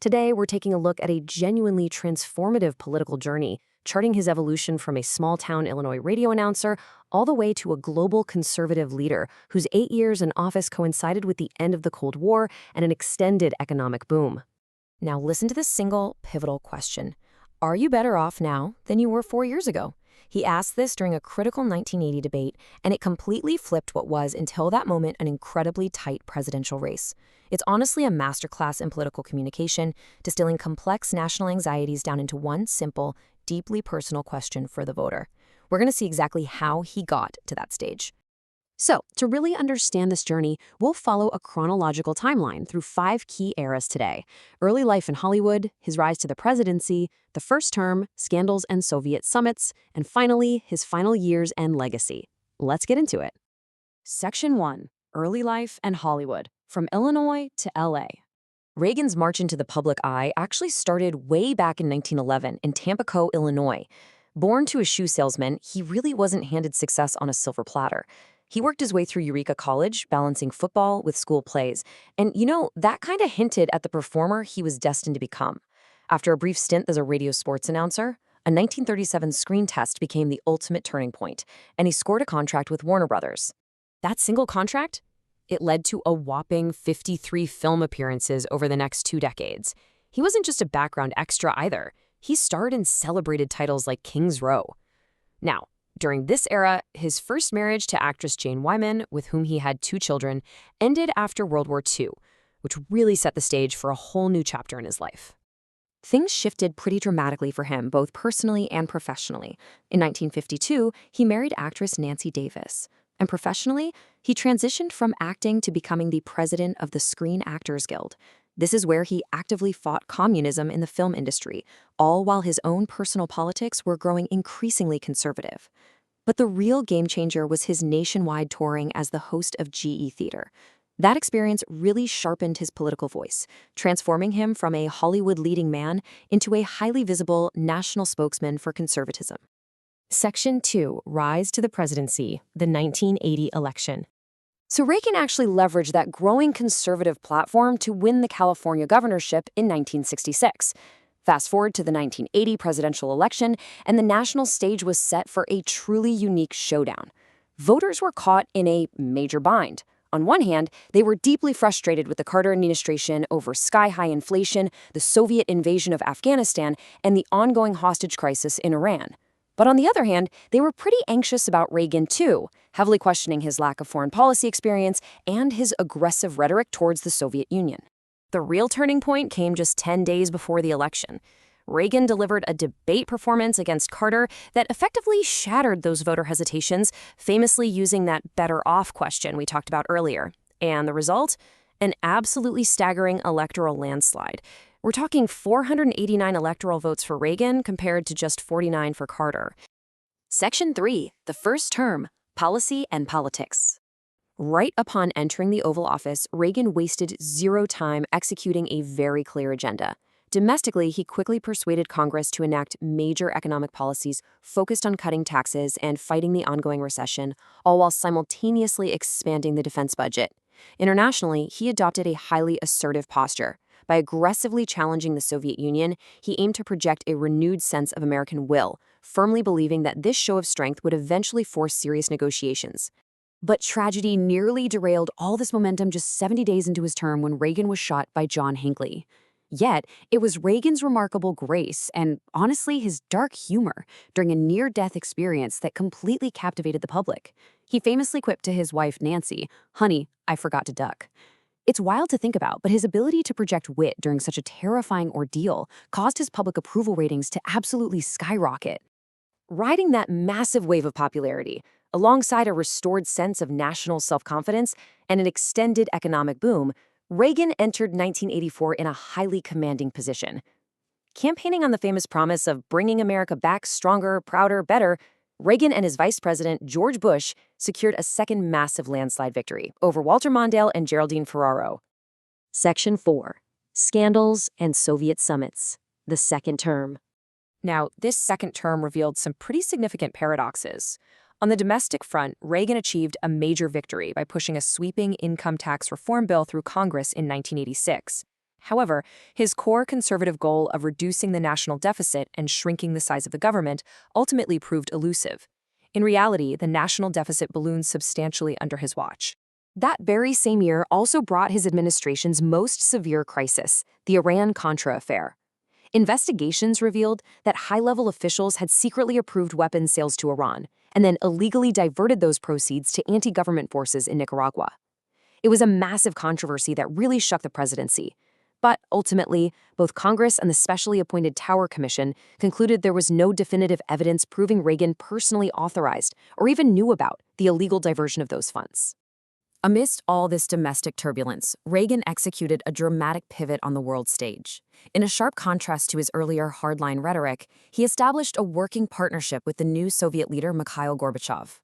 Today, we're taking a look at a genuinely transformative political journey, charting his evolution from a small-town Illinois radio announcer all the way to a global conservative leader whose 8 years in office coincided with the end of the Cold War and an extended economic boom. Now listen to this single, pivotal question. Are you better off now than you were 4 years ago? He asked this during a critical 1980 debate, and it completely flipped what was, until that moment, an incredibly tight presidential race. It's honestly a masterclass in political communication, distilling complex national anxieties down into one simple, deeply personal question for the voter. We're going to see exactly how he got to that stage. So, to really understand this journey, we'll follow a chronological timeline through 5 key eras today: early life in Hollywood, his rise to the presidency, the first term, scandals and Soviet summits, and finally, his final years and legacy. Let's get into it. Section 1. Early life and Hollywood, from Illinois to LA. Reagan's march into the public eye actually started way back in 1911 in Tampico, Illinois. Born to a shoe salesman, he really wasn't handed success on a silver platter. He worked his way through Eureka College, balancing football with school plays. And that kind of hinted at the performer he was destined to become. After a brief stint as a radio sports announcer, a 1937 screen test became the ultimate turning point, and he scored a contract with Warner Brothers. That single contract? It led to a whopping 53 film appearances over the next 2 decades. He wasn't just a background extra either. He starred in celebrated titles like King's Row. Now, during this era, his first marriage to actress Jane Wyman, with whom he had 2 children, ended after World War II, which really set the stage for a whole new chapter in his life. Things shifted pretty dramatically for him, both personally and professionally. In 1952, he married actress Nancy Davis. And professionally, he transitioned from acting to becoming the president of the Screen Actors Guild. This is where he actively fought communism in the film industry, all while his own personal politics were growing increasingly conservative. But the real game changer was his nationwide touring as the host of GE Theater. That experience really sharpened his political voice, transforming him from a Hollywood leading man into a highly visible national spokesman for conservatism. Section 2. Rise to the presidency, the 1980 election. So Reagan actually leveraged that growing conservative platform to win the California governorship in 1966. Fast forward to the 1980 presidential election, and the national stage was set for a truly unique showdown. Voters were caught in a major bind. On one hand, they were deeply frustrated with the Carter administration over sky-high inflation, the Soviet invasion of Afghanistan, and the ongoing hostage crisis in Iran. But on the other hand, they were pretty anxious about Reagan too, heavily questioning his lack of foreign policy experience and his aggressive rhetoric towards the Soviet Union. The real turning point came just 10 days before the election. Reagan delivered a debate performance against Carter that effectively shattered those voter hesitations, famously using that better off question we talked about earlier. And the result? An absolutely staggering electoral landslide. We're talking 489 electoral votes for Reagan compared to just 49 for Carter. Section 3. The first term, policy and politics. Right upon entering the Oval Office, Reagan wasted 0 time executing a very clear agenda. Domestically, he quickly persuaded Congress to enact major economic policies focused on cutting taxes and fighting the ongoing recession, all while simultaneously expanding the defense budget. Internationally, he adopted a highly assertive posture. By aggressively challenging the Soviet Union, he aimed to project a renewed sense of American will, firmly believing that this show of strength would eventually force serious negotiations. But tragedy nearly derailed all this momentum just 70 days into his term when Reagan was shot by John Hinckley. Yet, it was Reagan's remarkable grace and, honestly, his dark humor during a near-death experience that completely captivated the public. He famously quipped to his wife, Nancy, "Honey, I forgot to duck." It's wild to think about, but his ability to project wit during such a terrifying ordeal caused his public approval ratings to absolutely skyrocket. Riding that massive wave of popularity, alongside a restored sense of national self-confidence and an extended economic boom, Reagan entered 1984 in a highly commanding position. Campaigning on the famous promise of bringing America back stronger, prouder, better, Reagan and his vice president, George Bush, secured a second massive landslide victory over Walter Mondale and Geraldine Ferraro. Section 4. Scandals and Soviet summits, the second term. Now, this second term revealed some pretty significant paradoxes. On the domestic front, Reagan achieved a major victory by pushing a sweeping income tax reform bill through Congress in 1986. However, his core conservative goal of reducing the national deficit and shrinking the size of the government ultimately proved elusive. In reality, the national deficit ballooned substantially under his watch. That very same year also brought his administration's most severe crisis, the Iran-Contra affair. Investigations revealed that high-level officials had secretly approved weapons sales to Iran and then illegally diverted those proceeds to anti-government forces in Nicaragua. It was a massive controversy that really shook the presidency. But ultimately, both Congress and the specially appointed Tower Commission concluded there was no definitive evidence proving Reagan personally authorized or even knew about the illegal diversion of those funds. Amidst all this domestic turbulence, Reagan executed a dramatic pivot on the world stage. In a sharp contrast to his earlier hardline rhetoric, he established a working partnership with the new Soviet leader Mikhail Gorbachev.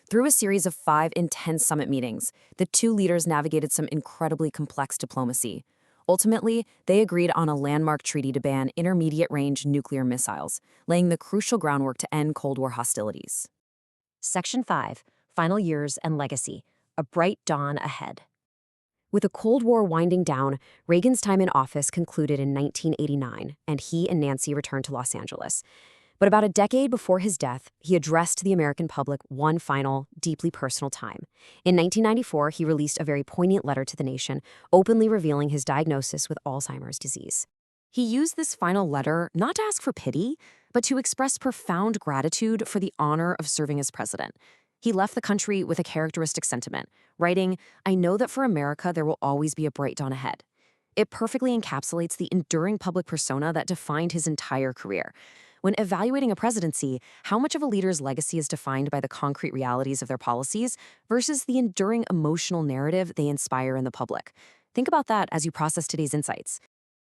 Through a series of 5 intense summit meetings, the two leaders navigated some incredibly complex diplomacy. Ultimately, they agreed on a landmark treaty to ban intermediate-range nuclear missiles, laying the crucial groundwork to end Cold War hostilities. Section 5. Final Years and Legacy. A bright dawn ahead. With the Cold War winding down, Reagan's time in office concluded in 1989, and he and Nancy returned to Los Angeles. But about a decade before his death, he addressed the American public one final, deeply personal time. In 1994, he released a very poignant letter to the nation, openly revealing his diagnosis with Alzheimer's disease. He used this final letter not to ask for pity, but to express profound gratitude for the honor of serving as president. He left the country with a characteristic sentiment, writing, "I know that for America there will always be a bright dawn ahead." It perfectly encapsulates the enduring public persona that defined his entire career. When evaluating a presidency, how much of a leader's legacy is defined by the concrete realities of their policies versus the enduring emotional narrative they inspire in the public? Think about that as you process today's insights.